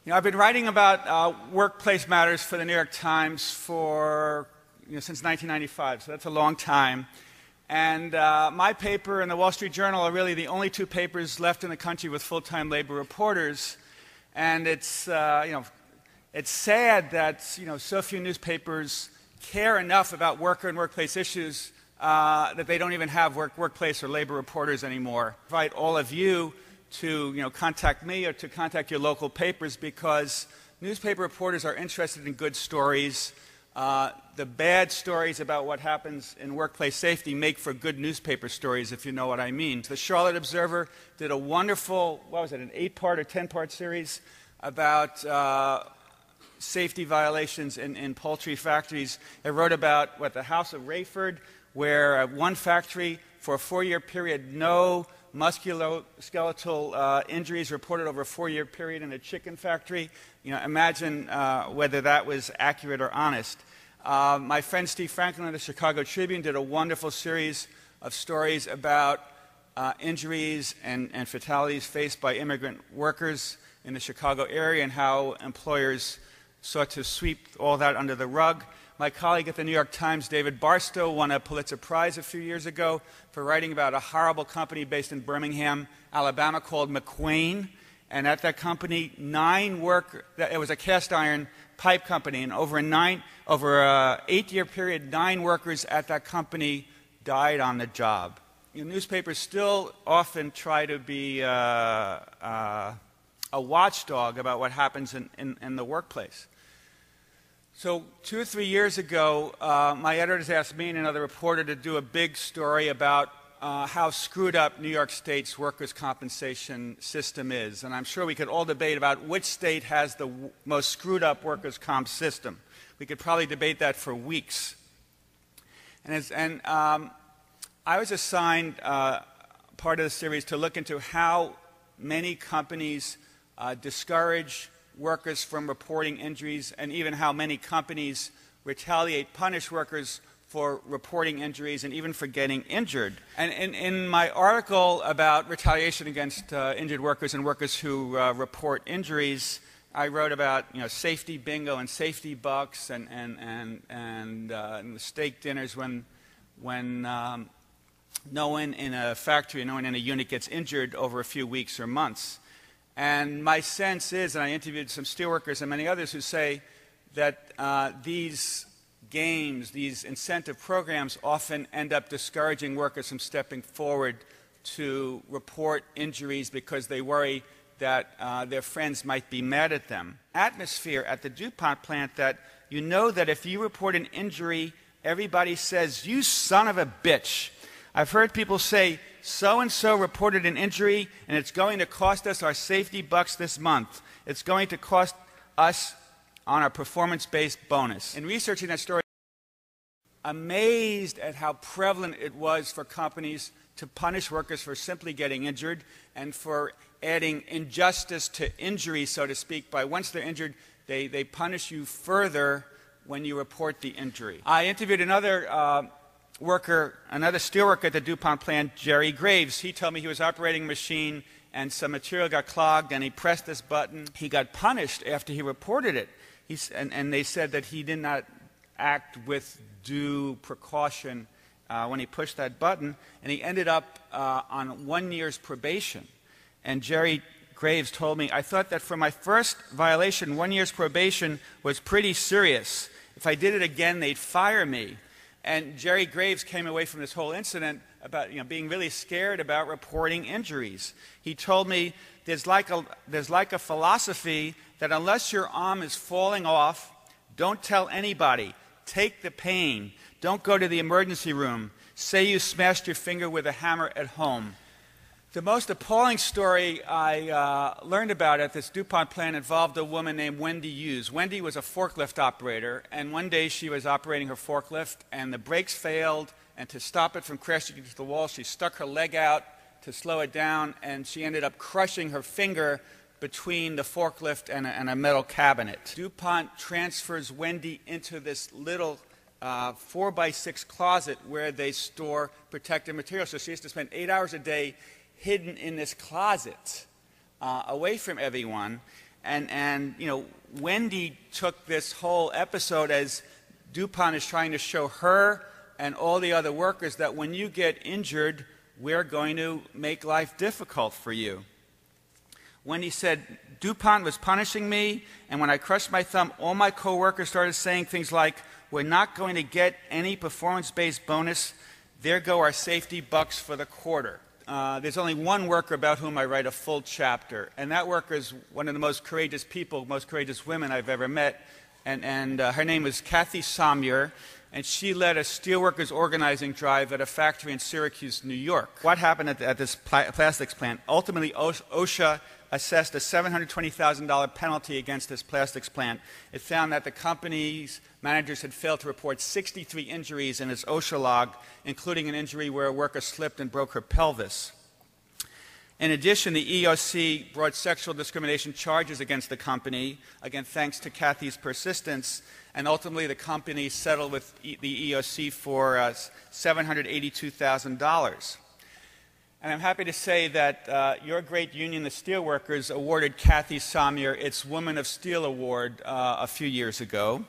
I've been writing about workplace matters for the New York Times for since 1995, so that's a long time. And my paper and the Wall Street Journal are really the only two papers left in the country with full-time labor reporters. And it's it's sad that so few newspapers care enough about worker and workplace issues that they don't even have workplace or labor reporters anymore. I invite all of you to contact me or to contact your local papers, because newspaper reporters are interested in good stories. The bad stories about what happens in workplace safety make for good newspaper stories, if you know what I mean. The Charlotte Observer did a wonderful, an 8-part or 10-part series about safety violations in poultry factories. It wrote about the House of Rayford, where one factory for a 4-year period, no musculoskeletal injuries reported over a 4-year period in a chicken factory. Imagine whether that was accurate or honest. My friend Steve Franklin of the Chicago Tribune did a wonderful series of stories about injuries and fatalities faced by immigrant workers in the Chicago area and how employers sought to sweep all that under the rug. My colleague at the New York Times, David Barstow, won a Pulitzer Prize a few years ago for writing about a horrible company based in Birmingham, Alabama, called McQuain. And at that company, it was a cast iron pipe company, and over an 8-year period, 9 workers at that company died on the job. Newspapers still often try to be a watchdog about what happens in the workplace. So 2 or 3 years ago, my editors asked me and another reporter to do a big story about how screwed up New York State's workers' compensation system is. And I'm sure we could all debate about which state has the most screwed up workers' comp system. We could probably debate that for weeks. And I was assigned part of the series to look into how many companies discourage workers from reporting injuries, and even how many companies retaliate, punish workers for reporting injuries and even for getting injured. And in my article about retaliation against injured workers and workers who report injuries, I wrote about safety bingo and safety bucks and the steak dinners when no one in a factory, no one in a unit gets injured over a few weeks or months. And my sense is, and I interviewed some steelworkers and many others who say that these games, these incentive programs often end up discouraging workers from stepping forward to report injuries because they worry that their friends might be mad at them. Atmosphere at the DuPont plant that that if you report an injury, everybody says, "You son of a bitch." I've heard people say, "So-and-so reported an injury, and it's going to cost us our safety bucks this month. It's going to cost us on our performance-based bonus." In researching that story, amazed at how prevalent it was for companies to punish workers for simply getting injured and for adding injustice to injury, so to speak, by once they're injured, they punish you further when you report the injury. I interviewed another steelworker at the DuPont plant, Jerry Graves. He told me he was operating a machine and some material got clogged and he pressed this button. He got punished after he reported it. And they said that he did not act with due precaution when he pushed that button, and he ended up on 1 year's probation. And Jerry Graves told me, "I thought that for my first violation, 1 year's probation was pretty serious. If I did it again, they'd fire me." And Jerry Graves came away from this whole incident about being really scared about reporting injuries. He told me there's like a philosophy that unless your arm is falling off, don't tell anybody. Take the pain. Don't go to the emergency room. Say you smashed your finger with a hammer at home. The most appalling story I learned about at this DuPont plant involved a woman named Wendy Hughes. Wendy was a forklift operator, and one day she was operating her forklift, and the brakes failed, and to stop it from crashing into the wall, she stuck her leg out to slow it down, and she ended up crushing her finger between the forklift and a metal cabinet. DuPont transfers Wendy into this little 4x6 closet where they store protective material, so she has to spend 8 hours a day hidden in this closet, away from everyone. And you know, Wendy took this whole episode as DuPont is trying to show her and all the other workers that when you get injured, we're going to make life difficult for you. Wendy said, DuPont was punishing me, and when I crushed my thumb, all my coworkers started saying things like, we're not going to get any performance-based bonus. There go our safety bucks for the quarter. There's only one worker about whom I write a full chapter, and that worker is one of the most courageous people, most courageous women I've ever met, and her name is Kathy Somyer, and she led a steelworkers organizing drive at a factory in Syracuse, New York. What happened at this plastics plant? Ultimately, OSHA assessed a $720,000 penalty against this plastics plant. It found that the company's managers had failed to report 63 injuries in its OSHA log, including an injury where a worker slipped and broke her pelvis. In addition, the EEOC brought sexual discrimination charges against the company, again thanks to Kathy's persistence, and ultimately the company settled with the EEOC for $782,000. And I'm happy to say that your great union, the Steelworkers, awarded Kathy Somyer its Woman of Steel Award a few years ago.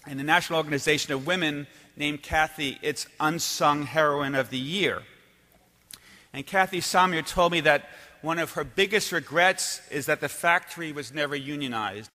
And the National Organization of Women named Kathy its Unsung Heroine of the Year. And Kathy Somyer told me that one of her biggest regrets is that the factory was never unionized.